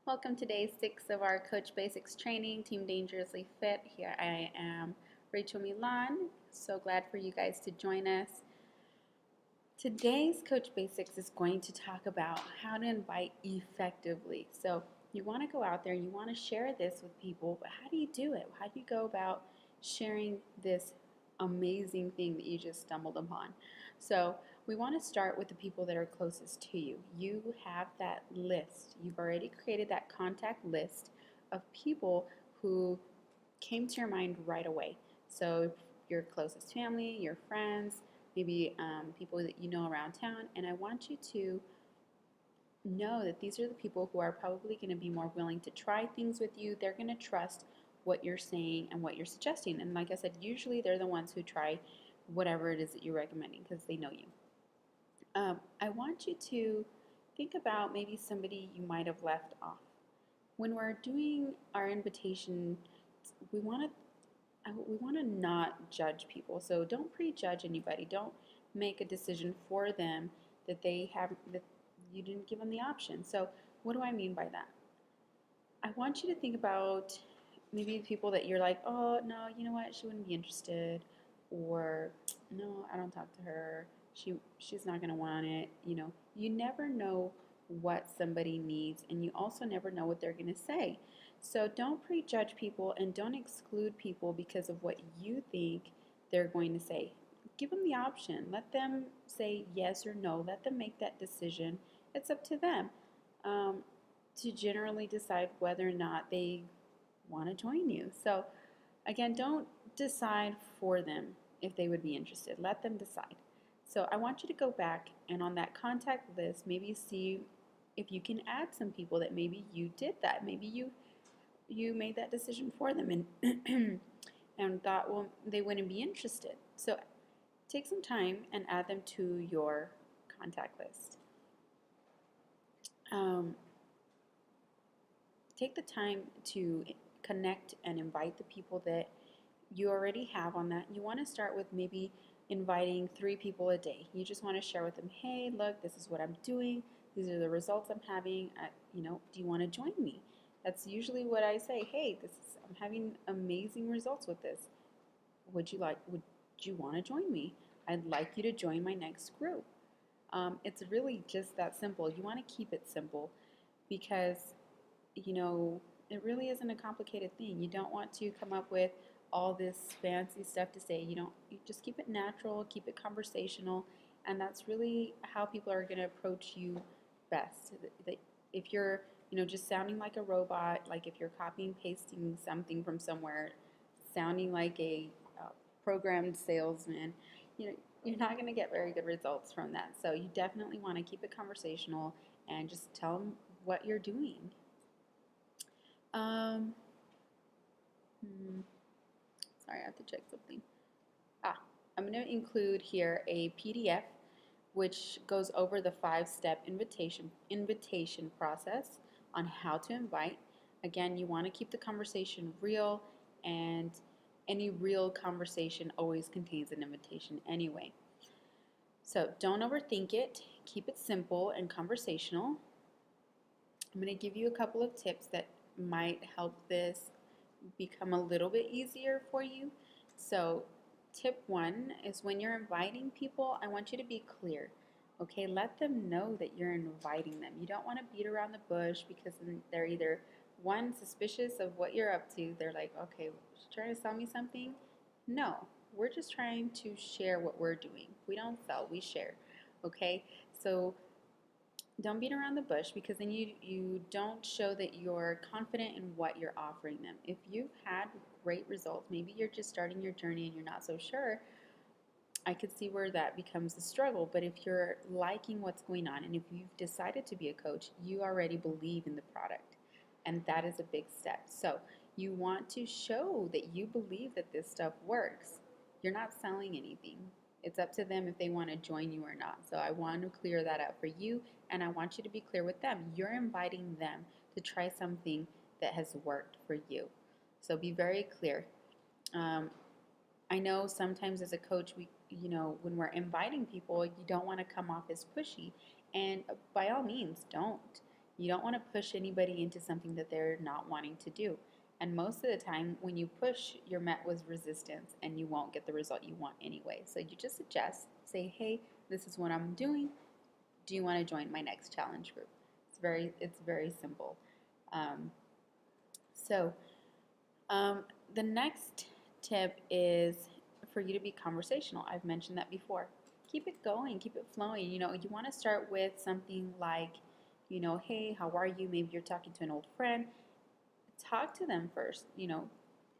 Welcome to day 6 of our Coach Basics training, Team Dangerously Fit. Here I am, Rachel Milan. So glad for you guys to join us. Today's Coach Basics is going to talk about how to invite effectively. So you want to go out there and you want to share this with people, but how do you do it? How do you go about sharing this amazing thing that you just stumbled upon? So we want to start with the people that are closest to you. You have that list. You've already created that contact list of people who came to your mind right away. So your closest family, your friends, maybe people that you know around town, and I want you to know that these are the people who are probably going to be more willing to try things with you. They're going to trust what you're saying and what you're suggesting. And like I said, usually they're the ones who try whatever it is that you're recommending because they know you. I want you to think about maybe somebody you might have left off. When we're doing our invitation, we want to not judge people. So don't prejudge anybody. Don't make a decision for them that you didn't give them the option. So what do I mean by that? I want you to think about maybe people that you're like, oh no, you know what, she wouldn't be interested, or no, I don't talk to her. She's not gonna want it. You never know what somebody needs, and you also never know what they're gonna say. So don't prejudge people and don't exclude people because of what you think they're going to say. Give them the option. Let them say yes or no. Let them make that decision. It's up to them. Um, to generally decide whether or not they want to join you. So, again, don't decide for them if they would be interested. Let them decide. So, I want you to go back and on that contact list, maybe see if you can add some people that maybe you did that. Maybe you made that decision for them and and thought, well, they wouldn't be interested. So, take some time and add them to your contact list. Um, Take the time to connect and invite the people that you already have on that. You want to start with maybe inviting 3 people a day. You just want to share with them, hey, look, this is what I'm doing. These are the results I'm having. Do you want to join me? That's usually what I say. Hey, I'm having amazing results with this. Would you want to join me? I'd like you to join my next group. It's really just that simple. You want to keep it simple because it really isn't a complicated thing. You don't want to come up with all this fancy stuff to say. You just keep it natural, keep it conversational, and that's really how people are going to approach you best. If you're, just sounding like a robot, like if you're copying pasting something from somewhere, sounding like a programmed salesman, you know, you're not going to get very good results from that. So you definitely want to keep it conversational and just tell them what you're doing. Um, hmm, Sorry, I have to check something. I'm going to include here a PDF which goes over the 5-step invitation process on how to invite. Again, you want to keep the conversation real, and any real conversation always contains an invitation anyway. So don't overthink it. Keep it simple and conversational. I'm going to give you a couple of tips that might help this become a little bit easier for you. So, tip 1 is when you're inviting people, I want you to be clear. Okay, let them know that you're inviting them. You don't want to beat around the bush because they're either one, suspicious of what you're up to. They're like, okay, she's trying to sell me something. No, we're just trying to share what we're doing. We don't sell, we share. Okay, so don't beat around the bush because then you don't show that you're confident in what you're offering them. If you've had great results, maybe you're just starting your journey and you're not so sure, I could see where that becomes a struggle. But if you're liking what's going on and if you've decided to be a coach, you already believe in the product. And that is a big step. So you want to show that you believe that this stuff works. You're not selling anything. It's up to them if they want to join you or not. So I want to clear that up for you, and I want you to be clear with them. You're inviting them to try something that has worked for you. So be very clear. Um, I know sometimes as a coach, when we're inviting people, you don't want to come off as pushy. And by all means, don't. You don't want to push anybody into something that they're not wanting to do. And most of the time, when you push, you're met with resistance and you won't get the result you want anyway. So you just suggest, say, hey, this is what I'm doing. Do you want to join my next challenge group? It's very simple. Um, so the next tip is for you to be conversational. I've mentioned that before. Keep it going, keep it flowing. You want to start with something like, hey, how are you? Maybe you're talking to an old friend. Talk to them first,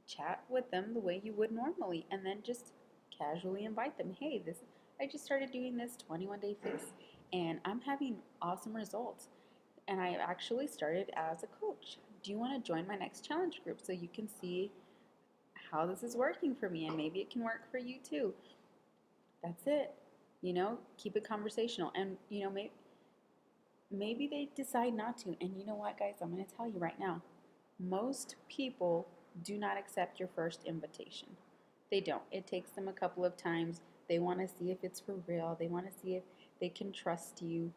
chat with them the way you would normally, and then just casually invite them. Hey, this I just started doing this 21-day fix, and I'm having awesome results. And I actually started as a coach. Do you want to join my next challenge group so you can see how this is working for me and maybe it can work for you too? That's it. Keep it conversational. And, maybe they decide not to. And you know what, guys? I'm going to tell you right now. Most people do not accept your first invitation. They don't. It takes them a couple of times. They want to see if it's for real. They want to see if they can trust you.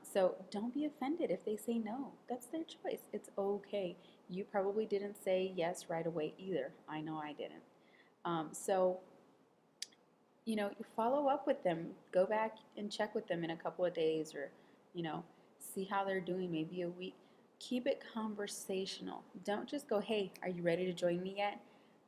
So don't be offended if they say no. That's their choice. It's okay. You probably didn't say yes right away either. I know I didn't. So, you follow up with them. Go back and check with them in a couple of days or, you know, see how they're doing, maybe a week. Keep it conversational. Don't just go, hey, are you ready to join me yet?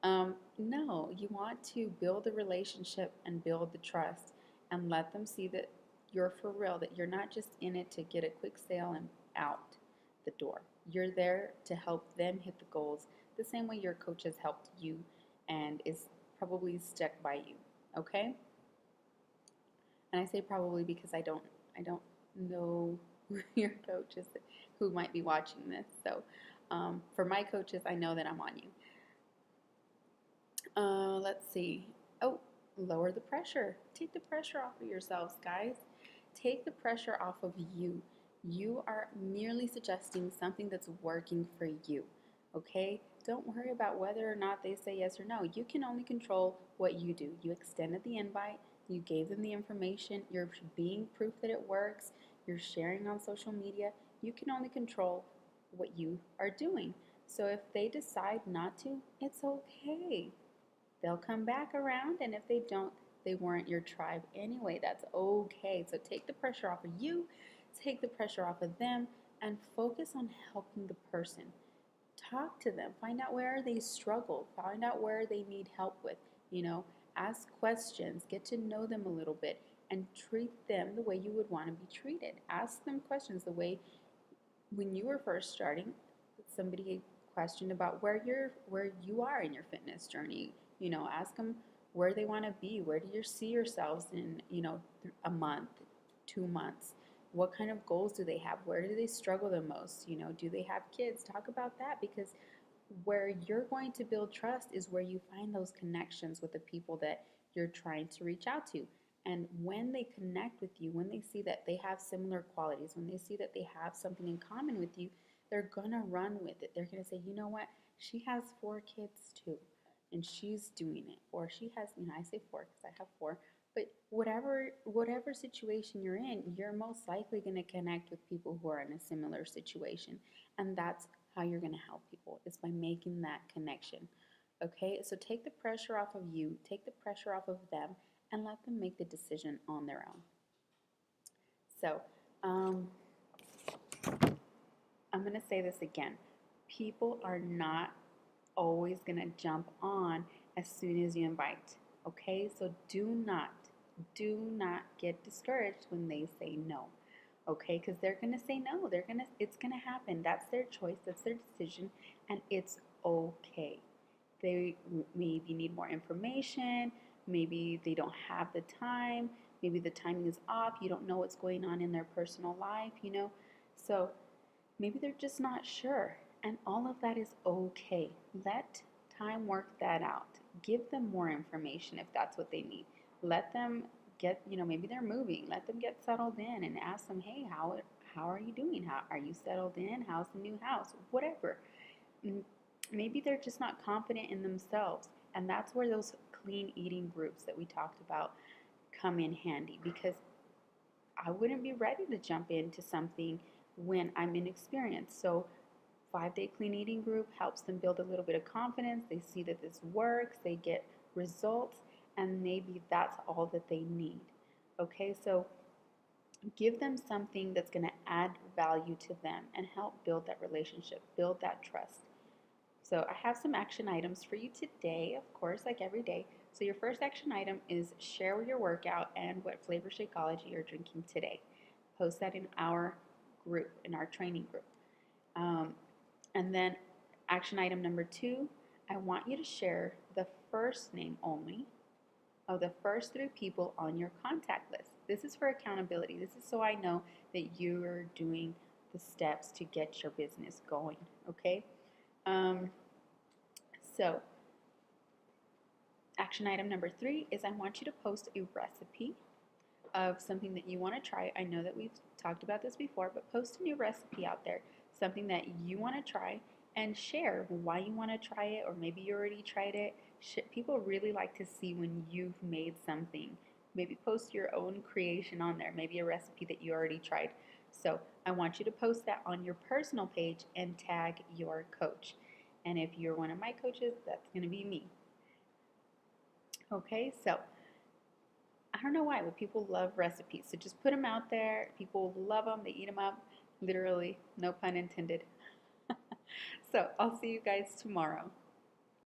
No, you want to build a relationship and build the trust and let them see that you're for real, that you're not just in it to get a quick sale and out the door. You're there to help them hit the goals the same way your coach has helped you and is probably stuck by you. Okay? And I say probably because I don't know who your coach is who might be watching this. So for my coaches, I know that I'm on you. Let's see. Oh, lower the pressure. Take the pressure off of yourselves, guys. Take the pressure off of you. You are merely suggesting something that's working for you. Okay? Don't worry about whether or not they say yes or no. You can only control what you do. You extended the invite, you gave them the information, you're being proof that it works, you're sharing on social media. You can only control what you are doing. So if they decide not to, it's okay. They'll come back around, and if they don't, they weren't your tribe anyway. That's okay. So take the pressure off of you, take the pressure off of them, and focus on helping the person. Talk to them, find out where they struggle, find out where they need help with, you know, ask questions, get to know them a little bit, and treat them the way you would want to be treated. Ask them questions the way when you were first starting, somebody questioned about where you are in your fitness journey. Ask them where they want to be. Where do you see yourselves in a month, 2 months? What kind of goals do they have? Where do they struggle the most? Do they have kids? Talk about that, because where you're going to build trust is where you find those connections with the people that you're trying to reach out to. And when they connect with you, when they see that they have similar qualities, when they see that they have something in common with you, they're going to run with it. They're going to say, you know what? She has 4 kids too, and she's doing it. Or she has, I say 4 because I have 4. But whatever situation you're in, you're most likely going to connect with people who are in a similar situation. And that's how you're going to help people, is by making that connection. Okay, so take the pressure off of you, take the pressure off of them, and let them make the decision on their own. So, I'm going to say this again. People are not always going to jump on as soon as you invite. Okay, so do not get discouraged when they say no. Okay, because they're gonna say no. It's gonna happen. That's their choice. That's their decision, and it's okay. They maybe need more information. Maybe they don't have the time. Maybe the timing is off. You don't know what's going on in their personal life. So maybe they're just not sure. And all of that is okay. Let time work that out. Give them more information if that's what they need. Let them get, maybe they're moving. Let them get settled in and ask them, hey, how are you doing? How are you settled in? How's the new house? Whatever. Maybe they're just not confident in themselves. And that's where those clean eating groups that we talked about come in handy, because I wouldn't be ready to jump into something when I'm inexperienced. So 5-day clean eating group helps them build a little bit of confidence. They see that this works, they get results, and maybe that's all that they need. Okay, so give them something that's going to add value to them and help build that relationship, build that trust. So I have some action items for you today, of course, like every day. So your first action item is share your workout and what flavor Shakeology you're drinking today. Post that in our group, in our training group. And then action item number 2, I want you to share the first name only of the first 3 people on your contact list. This is for accountability. This is so I know that you're doing the steps to get your business going, okay? So action item number 3 is I want you to post a recipe of something that you want to try. I know that we've talked about this before, but post a new recipe out there, something that you want to try, and share why you want to try it, or maybe you already tried it. People really like to see when you've made something. Maybe post your own creation on there, maybe a recipe that you already tried. So I want you to post that on your personal page and tag your coach. And if you're one of my coaches, that's going to be me. Okay, so I don't know why, but people love recipes. So just put them out there. People love them. They eat them up. Literally, no pun intended. So I'll see you guys tomorrow.